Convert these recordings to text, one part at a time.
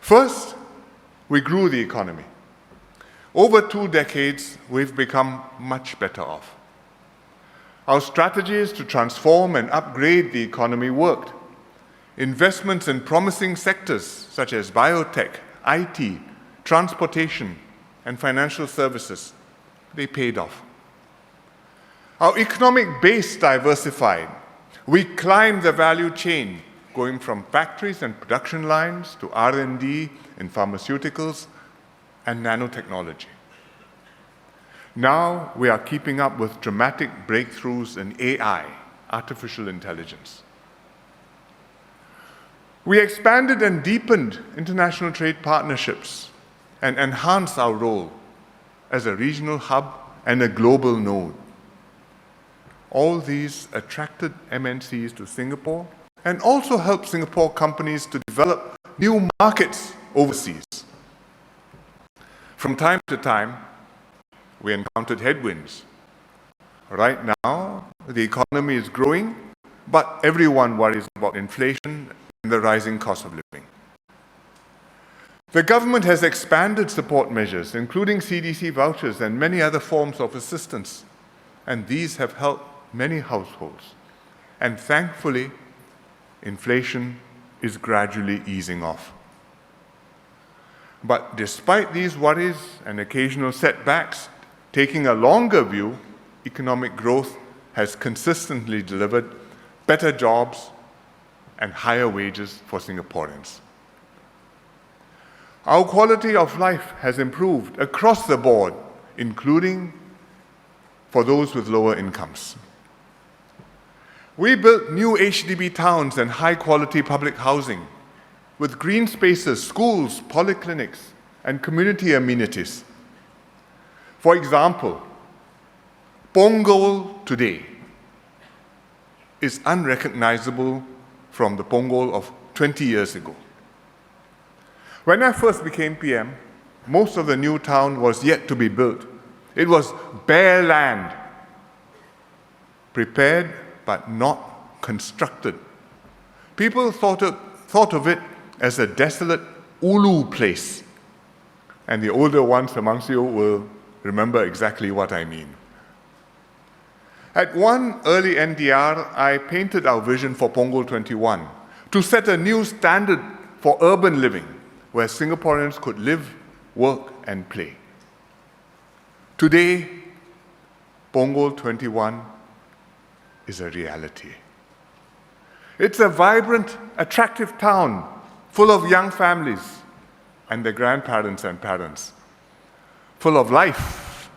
First, we grew the economy. Over 2 decades, we've become much better off. Our strategies to transform and upgrade the economy worked. Investments in promising sectors such as biotech, IT, transportation, and financial services, they paid off. Our economic base diversified. We climbed the value chain, going from factories and production lines to R&D in pharmaceuticals and nanotechnology. Now we are keeping up with dramatic breakthroughs in AI, artificial intelligence. We expanded and deepened international trade partnerships and enhanced our role as a regional hub and a global node. All these attracted MNCs to Singapore and also helped Singapore companies to develop new markets overseas. From time to time, we encountered headwinds. Right now, the economy is growing, but everyone worries about inflation and the rising cost of living. The government has expanded support measures, including CDC vouchers and many other forms of assistance, and these have helped many households. And thankfully, inflation is gradually easing off. But despite these worries and occasional setbacks, taking a longer view, economic growth has consistently delivered better jobs and higher wages for Singaporeans. Our quality of life has improved across the board, including for those with lower incomes. We built new HDB towns and high-quality public housing with green spaces, schools, polyclinics, and community amenities. For example, Punggol today is unrecognizable from the Punggol of 20 years ago. When I first became PM, most of the new town was yet to be built. It was bare land, prepared but not constructed. People thought of it as a desolate ulu place, and the older ones amongst you will remember exactly what I mean. At one early NDR, I painted our vision for Punggol 21 to set a new standard for urban living where Singaporeans could live, work, and play. Today, Punggol 21 is a reality. It's a vibrant, attractive town full of young families and their grandparents and parents, full of life.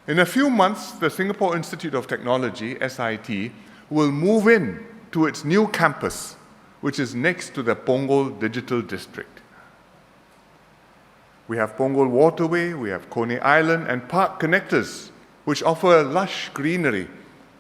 In a few months, the Singapore Institute of Technology, SIT, will move in to its new campus, which is next to the Punggol Digital District. We have Punggol Waterway, we have Coney Island, and park connectors, which offer lush greenery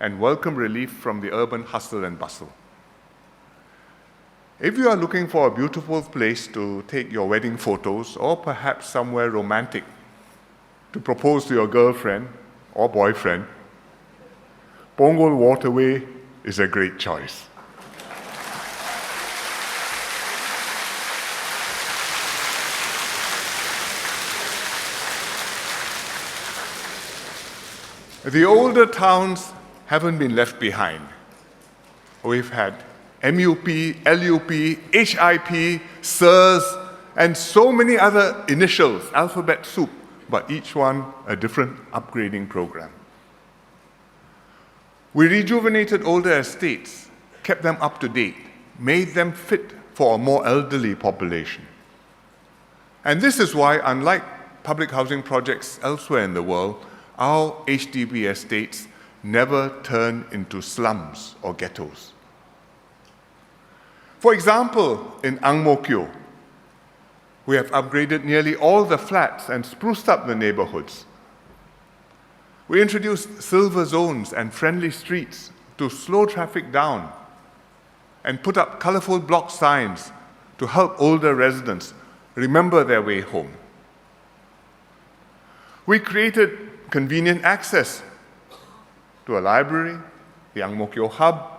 and welcome relief from the urban hustle and bustle. If you are looking for a beautiful place to take your wedding photos, or perhaps somewhere romantic to propose to your girlfriend or boyfriend, Punggol Waterway is a great choice. The older towns haven't been left behind. We've had MUP, LUP, HIP, SIRS, and so many other initials, alphabet soup, but each one a different upgrading program. We rejuvenated older estates, kept them up to date, made them fit for a more elderly population. And this is why, unlike public housing projects elsewhere in the world, our HDB estates never turn into slums or ghettos. For example, in Ang Mo Kio, we have upgraded nearly all the flats and spruced up the neighborhoods. We introduced silver zones and friendly streets to slow traffic down and put up colorful block signs to help older residents remember their way home. We created convenient access to a library, the Ang Mo Kio Hub,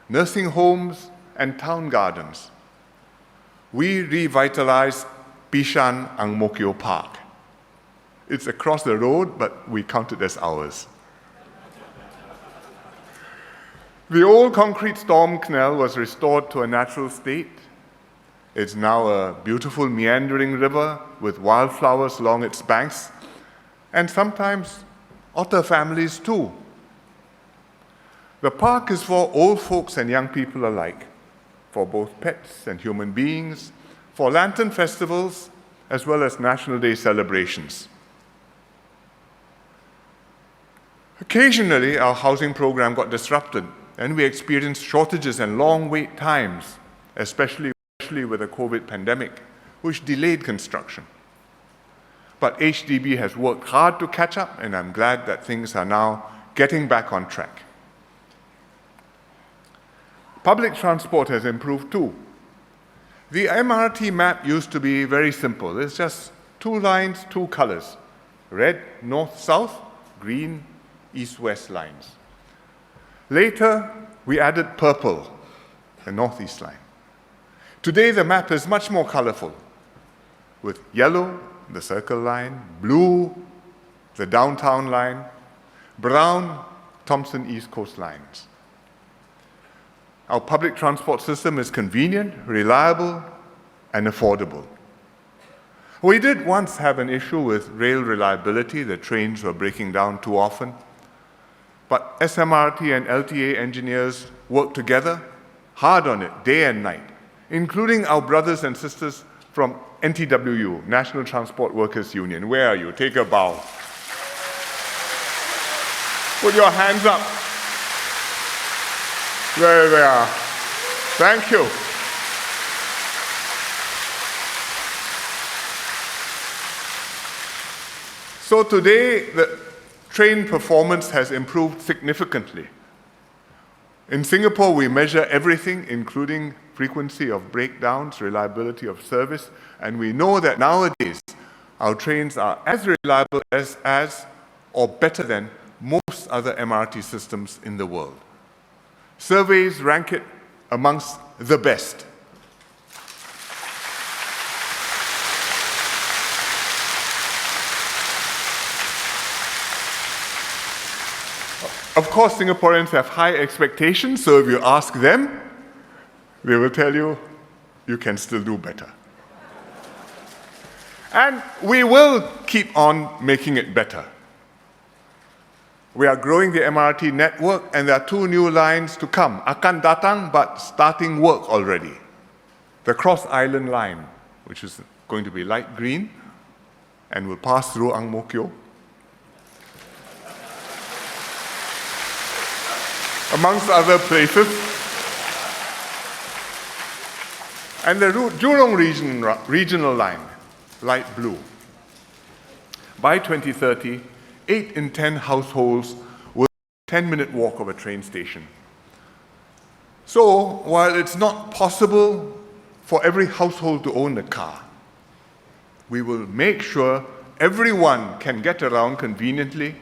nursing homes, and town gardens. we revitalized Bishan Ang Mo Kio Park. It's across the road, but we count it as ours. The old concrete storm canal was restored to a natural state. It's now a beautiful meandering river with wildflowers along its banks, and sometimes otter families too. The park is for old folks and young people alike, for both pets and human beings, for lantern festivals, as well as National Day celebrations. Occasionally, our housing program got disrupted, and we experienced shortages and long wait times, especially with the COVID pandemic, which delayed construction. But HDB has worked hard to catch up, and I'm glad that things are now getting back on track. Public transport has improved too. The MRT map used to be very simple. It's just 2 lines, 2 colors: red, north-south, green, east-west lines. Later, we added purple, the northeast line. Today, the map is much more colorful, with yellow, the circle line, blue, the downtown line, brown, Thompson East Coast lines. Our public transport system is convenient, reliable, and affordable. We did once have an issue with rail reliability. The trains were breaking down too often. But SMRT and LTA engineers worked together hard on it, day and night, including our brothers and sisters from NTWU, National Transport Workers Union. Where are you? Take a bow. Put your hands up. There they are. Thank you. So today, the train performance has improved significantly. In Singapore, we measure everything, including frequency of breakdowns, reliability of service, and we know that nowadays our trains are as reliable as or better than most other MRT systems in the world. Surveys rank it amongst the best. Of course, Singaporeans have high expectations, so if you ask them, they will tell you, you can still do better. And we will keep on making it better. We are growing the MRT network, and there are 2 new lines to come. Akan datang, but starting work already. The Cross Island line, which is going to be light green and will pass through Ang Mo Kio, amongst other places. And the Jurong regional line, light blue. By 2030, 8 in 10 households will have a 10-minute walk of a train station. So, while it's not possible for every household to own a car, we will make sure everyone can get around conveniently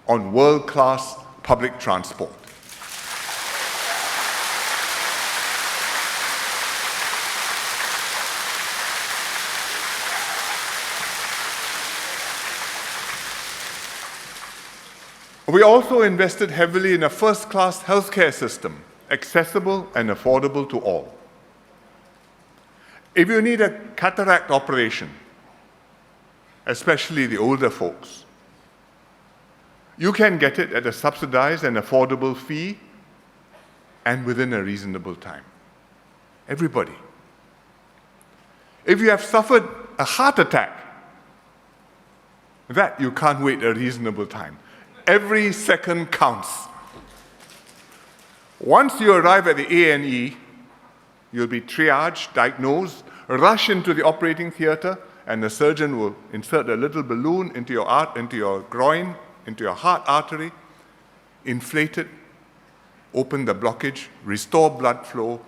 on world-class public transport. We also invested heavily in a first-class healthcare system, accessible and affordable to all. If you need a cataract operation, especially the older folks, you can get it at a subsidized and affordable fee and within a reasonable time. Everybody. If you have suffered a heart attack, that you can't wait a reasonable time. Every second counts. Once you arrive at the A&E, you'll be triaged, diagnosed, rush into the operating theater, and the surgeon will insert a little balloon into your groin, into your heart artery, inflate it, open the blockage, restore blood flow,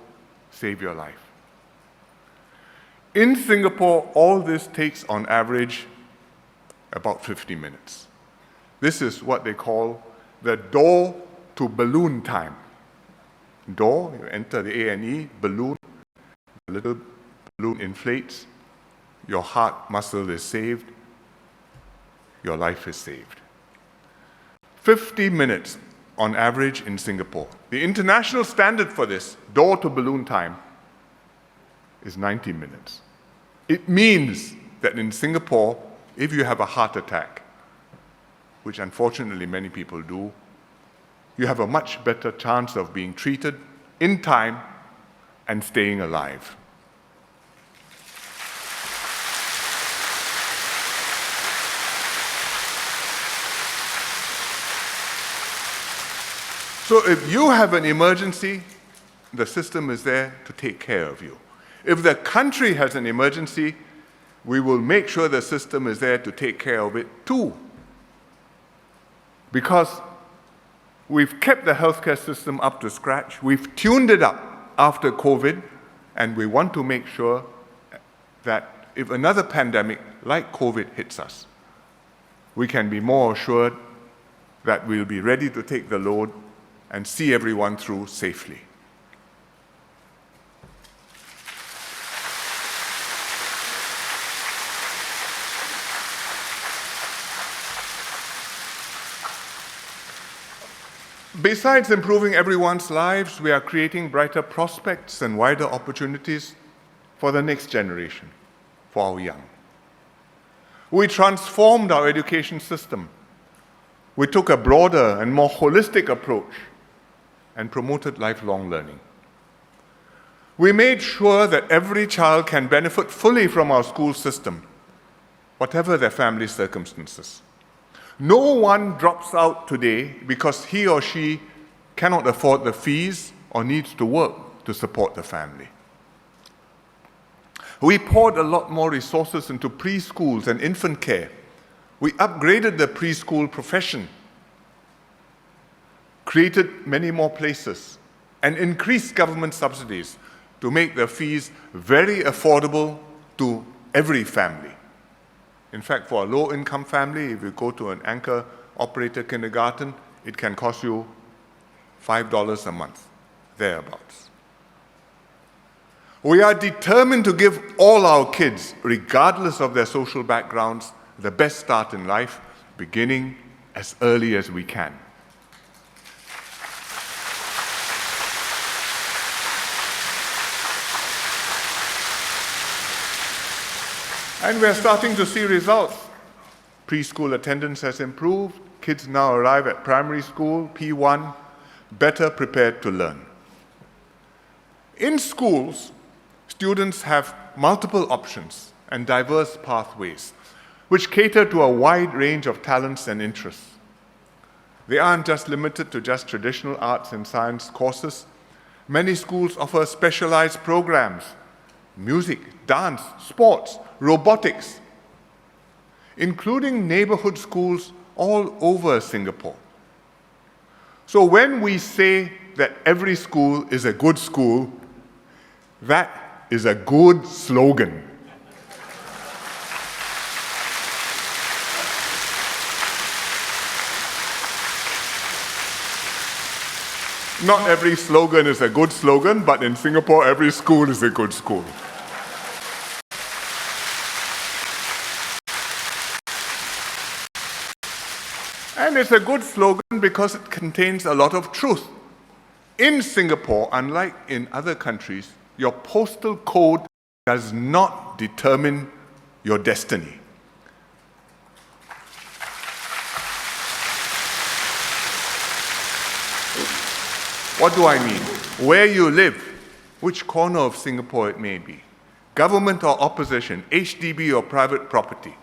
save your life. In Singapore, all this takes on average about 50 minutes. This is what they call the door to balloon time. Door, you enter the A&E, balloon, a little balloon inflates, your heart muscle is saved, your life is saved. 50 minutes on average in Singapore. The international standard for this, door to balloon time, is 90 minutes. It means that in Singapore, if you have a heart attack, which unfortunately many people do, you have a much better chance of being treated in time and staying alive. So if you have an emergency, the system is there to take care of you. If the country has an emergency, we will make sure the system is there to take care of it too. Because we've kept the healthcare system up to scratch, we've tuned it up after COVID, and we want to make sure that if another pandemic like COVID hits us, we can be more assured that we'll be ready to take the load and see everyone through safely. Besides improving everyone's lives, we are creating brighter prospects and wider opportunities for the next generation, for our young. We transformed our education system. We took a broader and more holistic approach and promoted lifelong learning. We made sure that every child can benefit fully from our school system, whatever their family circumstances. No one drops out today because he or she cannot afford the fees or needs to work to support the family. We poured a lot more resources into preschools and infant care. We upgraded the preschool profession, created many more places, and increased government subsidies to make the fees very affordable to every family. In fact, for a low-income family, if you go to an anchor-operated kindergarten, it can cost you $5 a month, thereabouts. We are determined to give all our kids, regardless of their social backgrounds, the best start in life, beginning as early as we can. And we're starting to see results. Preschool attendance has improved. Kids now arrive at primary school, P1, better prepared to learn. In schools, students have multiple options and diverse pathways, which cater to a wide range of talents and interests. They aren't just limited to just traditional arts and science courses. Many schools offer specialized programs: music, dance, sports, robotics, including neighborhood schools all over Singapore. So when we say that every school is a good school, that is a good slogan. Not every slogan is a good slogan, but in Singapore, every school is a good school. And it's a good slogan because it contains a lot of truth. In Singapore, unlike in other countries, your postal code does not determine your destiny. What do I mean? Where you live, which corner of Singapore it may be, government or opposition, HDB or private property,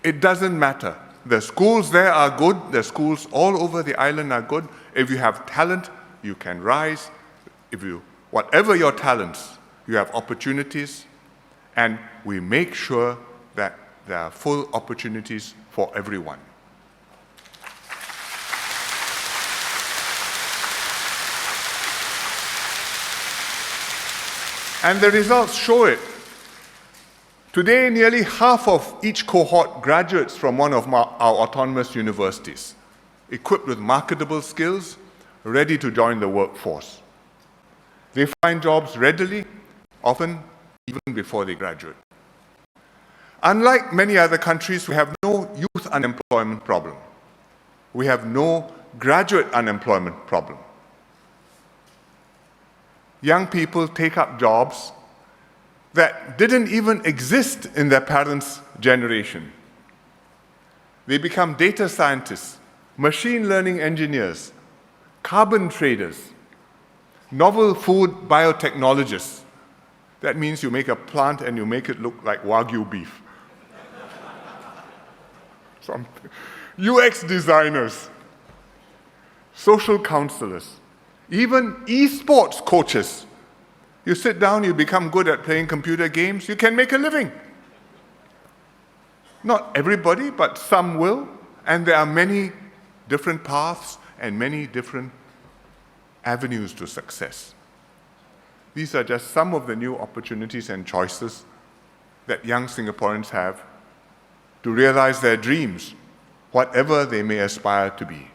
it doesn't matter. The schools there are good. The schools all over the island are good. If you have talent, you can rise. Whatever your talents, you have opportunities, and we make sure that there are full opportunities for everyone. And the results show it. Today, nearly half of each cohort graduates from one of our autonomous universities, equipped with marketable skills, ready to join the workforce. They find jobs readily, often even before they graduate. Unlike many other countries, we have no youth unemployment problem. We have no graduate unemployment problem. Young people take up jobs that didn't even exist in their parents' generation. They become data scientists, machine learning engineers, carbon traders, novel food biotechnologists. That means you make a plant and you make it look like Wagyu beef. UX designers, social counselors, even esports coaches. You sit down, you become good at playing computer games, you can make a living. Not everybody, but some will, and there are many different paths and many different avenues to success. These are just some of the new opportunities and choices that young Singaporeans have to realize their dreams, whatever they may aspire to be.